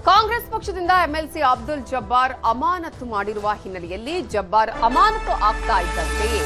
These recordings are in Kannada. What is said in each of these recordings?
ಕಾಂಗ್ರೆಸ್ ಪಕ್ಷದಿಂದ ಎಂಎಲ್ಸಿ ಅಬ್ದುಲ್ ಜಬ್ಬಾರ್ ಅಮಾನತು ಮಾಡಿರುವ ಹಿನ್ನೆಲೆಯಲ್ಲಿ ಜಬ್ಬಾರ್ ಅಮಾನತು ಆಗ್ತಾ ಇದ್ದಂತೆಯೇ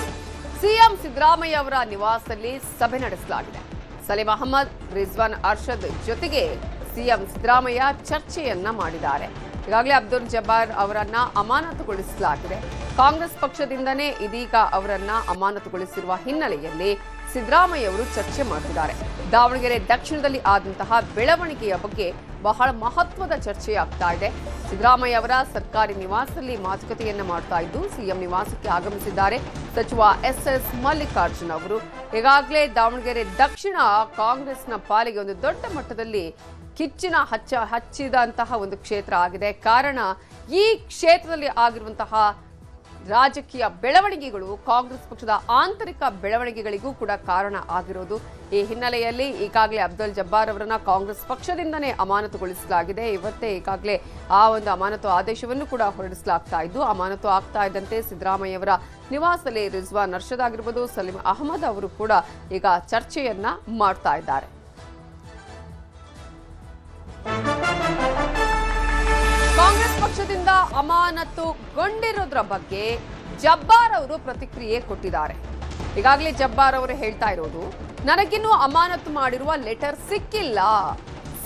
ಸಿಎಂ ಸಿದ್ದರಾಮಯ್ಯ ಅವರ ನಿವಾಸದಲ್ಲಿ ಸಭೆ ನಡೆಸಲಾಗಿದೆ. ಸಲೀಂ ಅಹಮದ್, ರಿಜ್ವಾನ್ ಅರ್ಷದ್ ಜೊತೆಗೆ ಸಿಎಂ ಸಿದ್ದರಾಮಯ್ಯ ಚರ್ಚೆಯನ್ನ ಮಾಡಿದ್ದಾರೆ. ಈಗಾಗಲೇ ಅಬ್ದುಲ್ ಜಬ್ಬಾರ್ ಅವರನ್ನ ಅಮಾನತುಗೊಳಿಸಲಾಗಿದೆ. ಕಾಂಗ್ರೆಸ್ ಪಕ್ಷದಿಂದನೇ ಇದೀಗ ಅವರನ್ನ ಅಮಾನತುಗೊಳಿಸಿರುವ ಹಿನ್ನೆಲೆಯಲ್ಲಿ ಸಿದ್ದರಾಮಯ್ಯ ಅವರು ಚರ್ಚೆ ಮಾಡುತ್ತಿದ್ದಾರೆ. ದಾವಣಗೆರೆ ದಕ್ಷಿಣದಲ್ಲಿ ಆದಂತಹ ಬೆಳವಣಿಗೆಯ ಬಗ್ಗೆ ಬಹಳ ಮಹತ್ವದ ಚರ್ಚೆಯಾಗ್ತಾ ಇದೆ. ಸಿದ್ದರಾಮಯ್ಯ ಅವರ ಸರ್ಕಾರಿ ನಿವಾಸದಲ್ಲಿ ಮಾತುಕತೆಯನ್ನ ಮಾಡ್ತಾ ಇದ್ದು ಸಿಎಂ ನಿವಾಸಕ್ಕೆ ಆಗಮಿಸಿದ್ದಾರೆ ಸಚಿವ ಎಸ್ ಮಲ್ಲಿಕಾರ್ಜುನ್ ಅವರು. ಈಗಾಗಲೇ ದಾವಣಗೆರೆ ದಕ್ಷಿಣ ಕಾಂಗ್ರೆಸ್ನ ಪಾಲಿಗೆ ಒಂದು ದೊಡ್ಡ ಮಟ್ಟದಲ್ಲಿ ಕಿಚ್ಚಿನ ಹಚ್ಚಿದಂತಹ ಒಂದು ಕ್ಷೇತ್ರ ಆಗಿದೆ. ಕಾರಣ ಈ ಕ್ಷೇತ್ರದಲ್ಲಿ ಆಗಿರುವಂತಹ ರಾಜಕೀಯ ಬೆಳವಣಿಗೆಗಳು ಕಾಂಗ್ರೆಸ್ ಪಕ್ಷದ ಆಂತರಿಕ ಬೆಳವಣಿಗೆಗಳಿಗೂ ಕೂಡ ಕಾರಣ ಆಗಿರೋದು. ಈ ಹಿನ್ನೆಲೆಯಲ್ಲಿ ಈಗಾಗಲೇ ಅಬ್ದುಲ್ ಜಬ್ಬಾರ್ ಅವರನ್ನ ಕಾಂಗ್ರೆಸ್ ಪಕ್ಷದಿಂದನೇ ಅಮಾನತುಗೊಳಿಸಲಾಗಿದೆ. ಇವತ್ತೇ ಈಗಾಗಲೇ ಆ ಒಂದು ಅಮಾನತು ಆದೇಶವನ್ನು ಕೂಡ ಹೊರಡಿಸಲಾಗ್ತಾ ಇದ್ದು, ಅಮಾನತು ಆಗ್ತಾ ಇದ್ದಂತೆ ಸಿದ್ದರಾಮಯ್ಯ ಅವರ ನಿವಾಸದಲ್ಲಿ ರಿಜ್ವಾನ್ ಅರ್ಷದ್ ಆಗಿರ್ಬೋದು, ಸಲೀಂ ಅಹಮದ್ ಅವರು ಕೂಡ ಈಗ ಚರ್ಚೆಯನ್ನ ಮಾಡ್ತಾ ಇದ್ದಾರೆ. ಕಾಂಗ್ರೆಸ್ ಪಕ್ಷದಿಂದ ಅಮಾನತುಗೊಂಡಿರೋದ್ರ ಬಗ್ಗೆ ಜಬ್ಬಾರ್ ಅವರು ಪ್ರತಿಕ್ರಿಯೆ ಕೊಟ್ಟಿದ್ದಾರೆ. ಈಗಾಗಲೇ ಜಬ್ಬಾರ್ ಅವರು ಹೇಳ್ತಾ ಇರೋದು, ನನಗಿನ್ನೂ ಅಮಾನತು ಮಾಡಿರುವ ಲೆಟರ್ ಸಿಕ್ಕಿಲ್ಲ,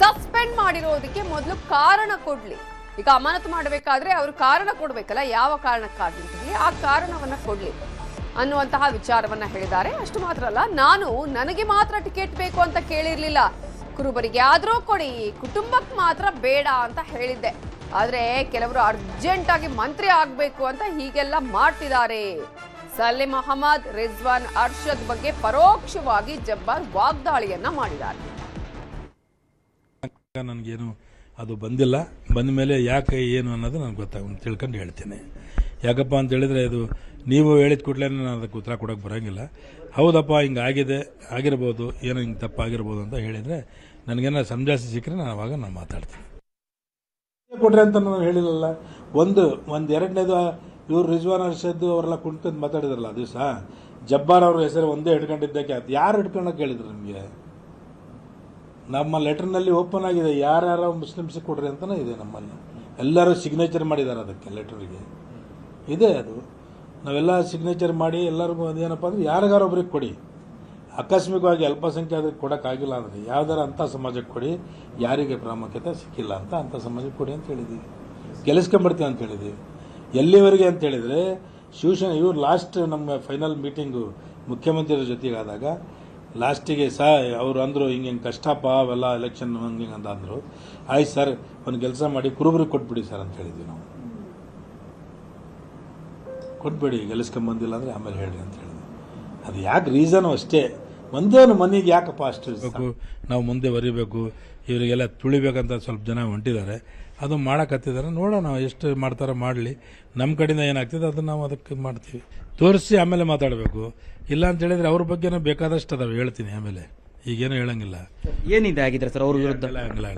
ಸಸ್ಪೆಂಡ್ ಮಾಡಿರೋದಕ್ಕೆ ಮೊದಲು ಕಾರಣ ಕೊಡ್ಲಿ. ಈಗ ಅಮಾನತು ಮಾಡಬೇಕಾದ್ರೆ ಅವರು ಕಾರಣ ಕೊಡ್ಬೇಕಲ್ಲ, ಯಾವ ಕಾರಣಕ್ಕಾಗಿ ಆ ಕಾರಣವನ್ನ ಕೊಡ್ಲಿ ಅನ್ನುವಂತಹ ವಿಚಾರವನ್ನ ಹೇಳಿದ್ದಾರೆ. ಅಷ್ಟು ಮಾತ್ರ ಅಲ್ಲ, ನನಗೆ ಮಾತ್ರ ಟಿಕೆಟ್ ಬೇಕು ಅಂತ ಕೇಳಿರ್ಲಿಲ್ಲ, ಕುರುಬರಿಗೆ ಆದ್ರೂ ಕೊಡಿ, ಕುಟುಂಬಕ್ಕೆ ಮಾತ್ರ ಬೇಡ ಅಂತ ಹೇಳಿದ್ದೆ. ಆದ್ರೆ ಕೆಲವರು ಅರ್ಜೆಂಟ್ ಆಗಿ ಮಂತ್ರಿ ಆಗ್ಬೇಕು ಅಂತ ಹೀಗೆಲ್ಲ ಮಾಡ್ತಿದ್ದಾರೆ. ಸಲೀಂ ಅಹಮದ್, ರಿಜ್ವಾನ್ ಅರ್ಷದ್ ಬಗ್ಗೆ ಪರೋಕ್ಷವಾಗಿ ಜಬ್ಬಾರ್ ವಾಗ್ದಾಳಿಯನ್ನ ಮಾಡಿದ್ದಾರೆ. ನನಗೇನು ಅದು ಬಂದಿಲ್ಲ, ಬಂದ ಮೇಲೆ ಯಾಕೆ ಏನು ಅನ್ನೋದು ನನಗೆ ತಿಳ್ಕೊಂಡು ಹೇಳ್ತೇನೆ. ಯಾಕಪ್ಪ ಅಂತ ಹೇಳಿದ್ರೆ ಇದು ನೀವು ಹೇಳಿದ ಕೂಡಲೇ ನಾನು ಅದಕ್ಕೆ ಉತ್ತರ ಕೊಡೋಕೆ ಬರೋಂಗಿಲ್ಲ. ಹೌದಪ್ಪ ಹಿಂಗೆ ಆಗಿರ್ಬೋದು, ಏನೋ ಹಿಂಗೆ ತಪ್ಪಾಗಿರ್ಬೋದು ಅಂತ ಹೇಳಿದರೆ ನನಗೇನೋ ಸಮಜಾಯಿಸಿ ಸಿಕ್ಕರೆ ನಾನು ಮಾತಾಡ್ತೀನಿ. ಕೊಡ್ರಿ ಅಂತ ನಾನು ಹೇಳಿಲ್ಲಲ್ಲ. ಒಂದು ಎರಡನೇದು ಇವರು ರಿಜ್ವಾನ್ ಅರ್ಷದ್ ಅವರೆಲ್ಲ ಕುಂತ್ಕೊಂಡು ಮಾತಾಡಿದ್ರಲ್ಲ ಆ ದಿವಸ, ಜಬ್ಬಾರ್ ಅವ್ರ ಹೆಸರು ಒಂದೇ ಹಿಡ್ಕೊಂಡಿದ್ದಕ್ಕೆ ಅದು ಯಾರು ಹಿಡ್ಕೊಂಡೋಗಿ ಹೇಳಿದ್ರು ನಿಮಗೆ? ನಮ್ಮ ಲೆಟರ್ನಲ್ಲಿ ಓಪನ್ ಆಗಿದೆ, ಯಾರ್ಯಾರ ಮುಸ್ಲಿಮ್ಸಿಗೆ ಕೊಡ್ರಿ ಅಂತಲೇ ಇದೆ. ನಮ್ಮಲ್ಲಿ ಎಲ್ಲರೂ ಸಿಗ್ನೇಚರ್ ಮಾಡಿದ್ದಾರೆ ಅದಕ್ಕೆ, ಲೆಟರ್ಗೆ ಇದೆ. ಅದು ನಾವೆಲ್ಲ ಸಿಗ್ನೇಚರ್ ಮಾಡಿ ಎಲ್ಲರಿಗೂ ಅದೇನಪ್ಪ ಅಂದರೆ ಯಾರಿಗಾರೊಬ್ರಿಗೆ ಕೊಡಿ, ಆಕಸ್ಮಿಕವಾಗಿ ಅಲ್ಪಸಂಖ್ಯಾತರಿಗೆ ಕೊಡೋಕ್ಕಾಗಿಲ್ಲ ಅಂದರೆ ಯಾವ್ದಾರ ಅಂಥ ಸಮಾಜಕ್ಕೆ ಕೊಡಿ, ಯಾರಿಗೆ ಪ್ರಾಮುಖ್ಯತೆ ಸಿಕ್ಕಿಲ್ಲ ಅಂತ ಅಂಥ ಸಮಾಜಕ್ಕೆ ಕೊಡಿ ಅಂತ ಹೇಳಿದ್ದೀವಿ. ಗೆಲ್ಲಿಸ್ಕೊಂಡ್ಬಿಡ್ತೀವಿ ಅಂತ ಹೇಳಿದ್ದೀವಿ. ಎಲ್ಲಿವರೆಗೆ ಅಂತ ಹೇಳಿದರೆ ಶಿವಸೇನೆ ಇವ್ರು ಲಾಸ್ಟ್ ನಮ್ಮ ಫೈನಲ್ ಮೀಟಿಂಗು ಮುಖ್ಯಮಂತ್ರಿಯವ್ರ ಜೊತೆಗೆ ಆದಾಗ ಲಾಸ್ಟಿಗೆ ಅವರು ಅಂದರು ಹಿಂಗೆ ಕಷ್ಟಪ್ಪ ಅವೆಲ್ಲ ಎಲೆಕ್ಷನ್ ಹಂಗೆ ಅಂತ ಅಂದರು. ಆಯ್ತು ಸರ್, ಒಂದು ಕೆಲಸ ಮಾಡಿ ಕುರುಬರಿಗೆ ಕೊಟ್ಬಿಡಿ ಸರ್ ಅಂತ ಹೇಳಿದ್ವಿ ನಾವು. ಕೊಟ್ಬಿಡಿ, ಗೆಲ್ಲಿಸ್ಕೊಂಬಂದಿಲ್ಲ ಅಂದರೆ ಆಮೇಲೆ ಹೇಳ್ರಿ ಅಂತ ಹೇಳಿದ್ವಿ. ಅದು ಯಾಕೆ ರೀಸನು ಅಷ್ಟೇ, ಒಂದೇನು ಮನೆಗೆ ಯಾಕಪ್ಪ ಅಷ್ಟು ನಾವು ಮುಂದೆ ಬರೀಬೇಕು, ಇವರಿಗೆಲ್ಲ ತುಳಿಬೇಕಂತ ಸ್ವಲ್ಪ ಜನ ಹೊಂಟಿದ್ದಾರೆ, ಅದು ಮಾಡಕತ್ತಿದ್ದಾರೆ. ನೋಡೋಣ ಎಷ್ಟು ಮಾಡ್ತಾರೋ ಮಾಡಲಿ, ನಮ್ಮ ಕಡೆಯಿಂದ ಏನಾಗ್ತದೆ ಅದನ್ನು ನಾವು ಅದಕ್ಕೆ ಮಾಡ್ತೀವಿ. ತೋರಿಸಿ ಆಮೇಲೆ ಮಾತಾಡಬೇಕು. ಇಲ್ಲ ಅಂತ ಹೇಳಿದ್ರೆ ಅವ್ರ ಬಗ್ಗೆನೂ ಬೇಕಾದಷ್ಟು ಅದಾವೆ, ಹೇಳ್ತೀನಿ ಆಮೇಲೆ, ಈಗೇನು ಹೇಳಂಗಿಲ್ಲ. ಏನಿದೆ ಆಗಿದ್ರೆ ಸರ್ ಅವ್ರ ವಿರುದ್ಧ? ಇಲ್ಲ